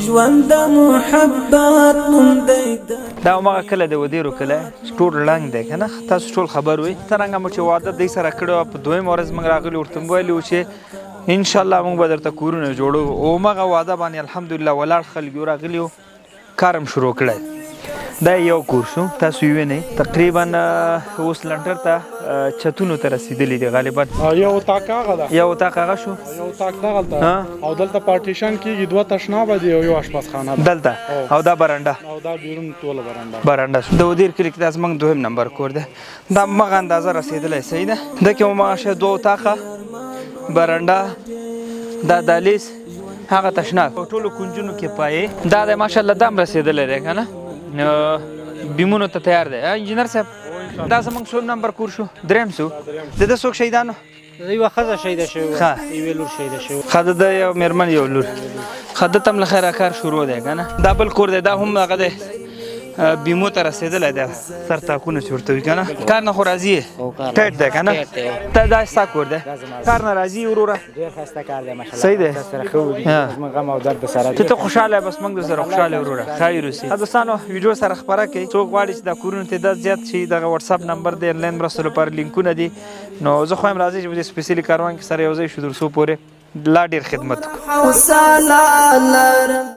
ژوند محبت نوم دی دا هغه کله د ودیرو کله ټول لنګ دی که نه تاسو ټول خبر وئ څرنګه مو چې واده دی سره کړی وه په دویم ورځ موږ راغلي ورته مو ویلي وو چې انشاءالله موږ به درته کورونه جوړو او همغه واده باندې الحمدلله ولاړ خلک یو راغلي وو کار هم شروع کړی دا یو کور شو تاسو یې وینئ تقریبا اوس لنډر ته چتونو ته رسېدلي دي غالبا یو اتاق هغه ده یو اتاق هغه شو یو اتاق دغلته او دلته پارټیشن کېږي دوه تشنابه دي او یو اشپزخانه ده دلته او دا برنډه او دا بیرون ټوله برنډه شو د ودیر کلي کې دا زموږ دویم نمبر کور دی دا همغه اندازه رسېدلی صحیح ده ده کې ماشه دوه اتاقه برنډه دا دهلیز هغه تشناب په ټولو کونجونو کې پایې دا د ماشاءالله دا هم رسېدلی دی که نه بیمونو ته تیار دی انجینر صاحب دا زموږ څوم نمبر کور شو دریم شو د ده څوک شهیدانو یوه ښځه شهیده شوې وه ښه یوې لور شهیده شوې ښه د ده یو مېرمن یو لور ښه ده ته هم له خیره کار شروع دی که نه دا بل کور دی دا هم هغه دی بیمو ته رسېدلی دی سر تاکونه چې ورته وي که نه کار نه خو راځي یې ټیټ دی که نه دا ستا کور دی کار نه راځي وروره ډېر ښایسته کار دی ماشاءالله صحیح دی سره ښه وي زموږ غم او درد سره ته خوشحاله یې بس موږ در سره خوشحاله وروره خیر اوسې دوستانو ویډیو سره خپره کوئ څوک غواړي چې دا کورونو تعداد زیات شي دغه وټساپ نمبر دی انلاین مرستو لپاره لینکونه دي نو زه خو یم راځئ چې په دې سپیسیلي کاروان کې سره یو ځای شو تر څو پورې لا ډېر خدمت وکړو